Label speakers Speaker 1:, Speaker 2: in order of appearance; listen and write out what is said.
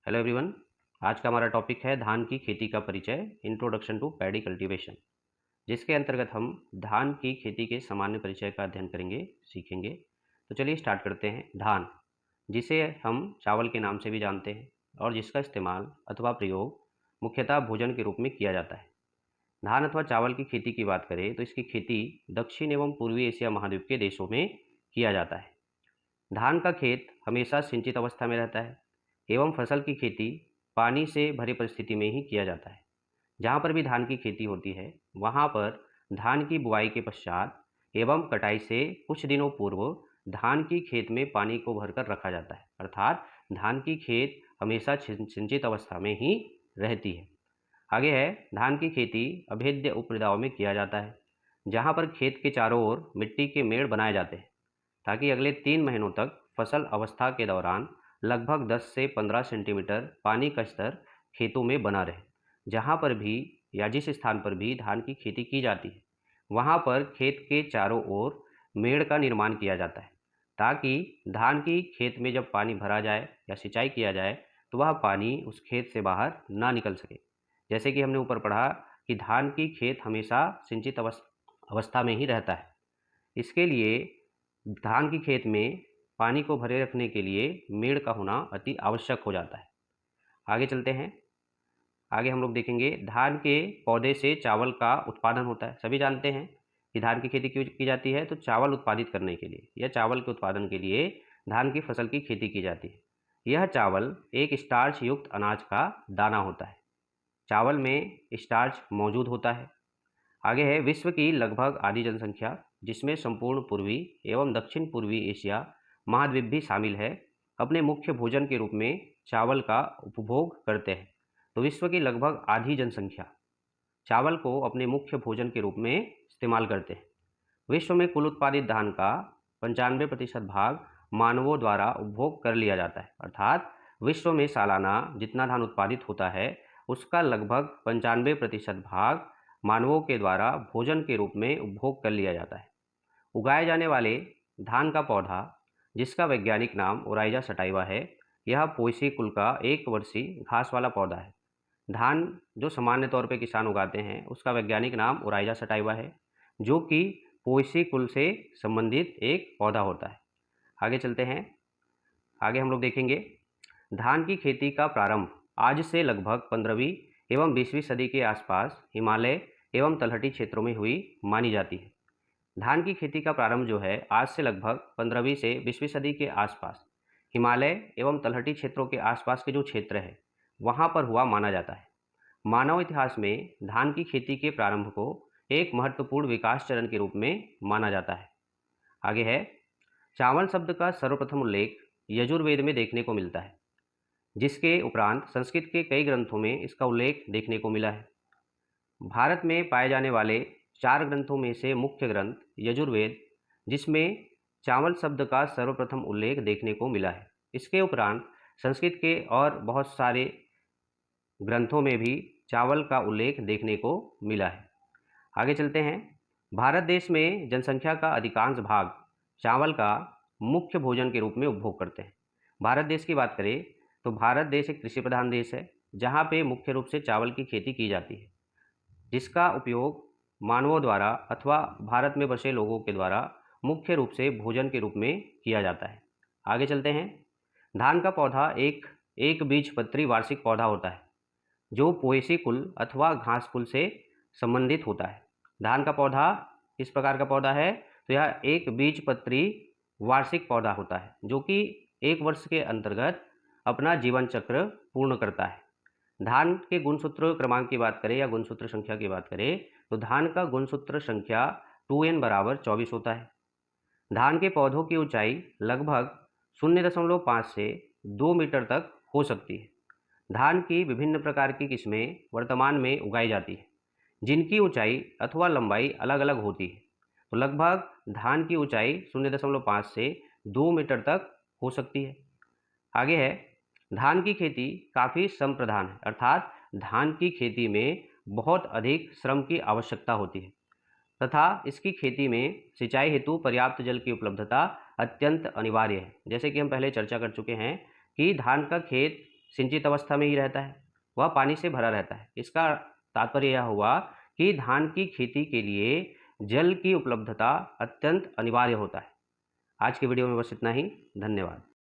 Speaker 1: Hello everyone. आज का हमारा टॉपिक है धान की खेती का परिचय, इंट्रोडक्शन टू पैडी कल्टीवेशन, जिसके अंतर्गत हम धान की खेती के सामान्य परिचय का अध्ययन करेंगे, सीखेंगे। तो चलिए स्टार्ट करते हैं। धान, जिसे हम चावल के नाम से भी जानते हैं और जिसका इस्तेमाल अथवा प्रयोग मुख्यतः भोजन के रूप में किया जाता है। धान अथवा चावल की खेती की बात करें तो इसकी खेती दक्षिण एवं पूर्वी एशिया महाद्वीप के देशों में किया जाता है। धान का खेत हमेशा सिंचित अवस्था में रहता है एवं फसल की खेती पानी से भरी परिस्थिति में ही किया जाता है। जहाँ पर भी धान की खेती होती है, वहाँ पर धान की बुआई के पश्चात एवं कटाई से कुछ दिनों पूर्व धान की खेत में पानी को भरकर रखा जाता है, अर्थात धान की खेत हमेशा सिंचित अवस्था में ही रहती है। आगे है, धान की खेती अभेद्य उपमृदाओं में किया जाता है, जहाँ पर खेत के चारों ओर मिट्टी के मेड़ बनाए जाते हैं ताकि अगले 3 महीनों तक फसल अवस्था के दौरान लगभग 10 से 15 सेंटीमीटर पानी का स्तर खेतों में बना रहे। जहाँ पर भी या जिस स्थान पर भी धान की खेती की जाती है, वहाँ पर खेत के चारों ओर मेड़ का निर्माण किया जाता है ताकि धान की खेत में जब पानी भरा जाए या सिंचाई किया जाए तो वह पानी उस खेत से बाहर ना निकल सके। जैसे कि हमने ऊपर पढ़ा कि धान की खेत हमेशा सिंचित अवस्था में ही रहता है। इसके लिए धान की खेत में पानी को भरे रखने के लिए मेड़ का होना अति आवश्यक हो जाता है। आगे चलते हैं। आगे हम लोग देखेंगे धान के पौधे से चावल का उत्पादन होता है। सभी जानते हैं कि धान की खेती क्यों की जाती है, तो चावल उत्पादित करने के लिए या चावल के उत्पादन के लिए धान की फसल की खेती की जाती है। यह चावल एक स्टार्च युक्त अनाज का दाना होता है। चावल में स्टार्च मौजूद होता है। आगे है, विश्व की लगभग आधी जनसंख्या, जिसमें संपूर्ण पूर्वी एवं दक्षिण पूर्वी एशिया महाद्वीप भी शामिल है, अपने मुख्य भोजन के रूप में चावल का उपभोग करते हैं। तो विश्व की लगभग आधी जनसंख्या चावल को अपने मुख्य भोजन के रूप में इस्तेमाल करते हैं। विश्व में कुल उत्पादित धान का 95% भाग मानवों द्वारा उपभोग कर लिया जाता है, अर्थात विश्व में सालाना जितना धान उत्पादित होता है उसका लगभग 95% भाग मानवों के द्वारा भोजन के रूप में उपभोग कर लिया जाता है। उगाए जाने वाले धान का पौधा, जिसका वैज्ञानिक नाम ओराइजा सटाइवा है, यह पोएसी कुल का एक वर्षीय घास वाला पौधा है। धान जो सामान्य तौर पे किसान उगाते हैं उसका वैज्ञानिक नाम ओराइजा सटाइवा है, जो कि पोएसी कुल से संबंधित एक पौधा होता है। आगे चलते हैं। आगे हम लोग देखेंगे धान की खेती का प्रारंभ आज से लगभग 15वीं एवं 20वीं सदी के आसपास हिमालय एवं तलहटी क्षेत्रों में हुई मानी जाती है। धान की खेती का प्रारंभ जो है आज से लगभग 15वीं से 20वीं सदी के आसपास हिमालय एवं तलहटी क्षेत्रों के आसपास के जो क्षेत्र है वहाँ पर हुआ माना जाता है। मानव इतिहास में धान की खेती के प्रारंभ को एक महत्वपूर्ण विकास चरण के रूप में माना जाता है। आगे है, चावल शब्द का सर्वप्रथम उल्लेख यजुर्वेद में देखने को मिलता है, जिसके उपरांत संस्कृत के कई ग्रंथों में इसका उल्लेख देखने को मिला है। भारत में पाए जाने वाले 4 ग्रंथों में से मुख्य ग्रंथ यजुर्वेद, जिसमें चावल शब्द का सर्वप्रथम उल्लेख देखने को मिला है। इसके उपरांत संस्कृत के और बहुत सारे ग्रंथों में भी चावल का उल्लेख देखने को मिला है। आगे चलते हैं। भारत देश में जनसंख्या का अधिकांश भाग चावल का मुख्य भोजन के रूप में उपभोग करते हैं। भारत देश की बात करें तो भारत देश एक कृषि प्रधान देश है, जहाँ पे मुख्य रूप से चावल की खेती की जाती है, जिसका उपयोग मानवों द्वारा अथवा भारत में बसे लोगों के द्वारा मुख्य रूप से भोजन के रूप में किया जाता है। आगे चलते हैं। धान का पौधा एक बीजपत्री वार्षिक पौधा होता है, जो पोएसी कुल अथवा घास कुल से संबंधित होता है। धान का पौधा इस प्रकार का पौधा है, तो यह एक बीजपत्री वार्षिक पौधा होता है, जो कि 1 वर्ष के अंतर्गत अपना जीवन चक्र पूर्ण करता है। धान के गुणसूत्र क्रमांक की बात करें या गुणसूत्र संख्या की बात करें तो धान का गुणसूत्र संख्या 2n बराबर 24 होता है। धान के पौधों की ऊंचाई लगभग 0.5 से 2 मीटर तक हो सकती है। धान की विभिन्न प्रकार की किस्में वर्तमान में उगाई जाती है, जिनकी ऊंचाई अथवा लंबाई अलग अलग होती है। तो लगभग धान की ऊंचाई 0.5 से 2 मीटर तक हो सकती है। आगे है, धान की खेती काफ़ी श्रम प्रधान है, अर्थात धान की खेती में बहुत अधिक श्रम की आवश्यकता होती है तथा इसकी खेती में सिंचाई हेतु पर्याप्त जल की उपलब्धता अत्यंत अनिवार्य है। जैसे कि हम पहले चर्चा कर चुके हैं कि धान का खेत सिंचित अवस्था में ही रहता है, वह पानी से भरा रहता है। इसका तात्पर्य यह हुआ कि धान की खेती के लिए जल की उपलब्धता अत्यंत अनिवार्य होता है। आज के वीडियो में बस इतना ही। धन्यवाद।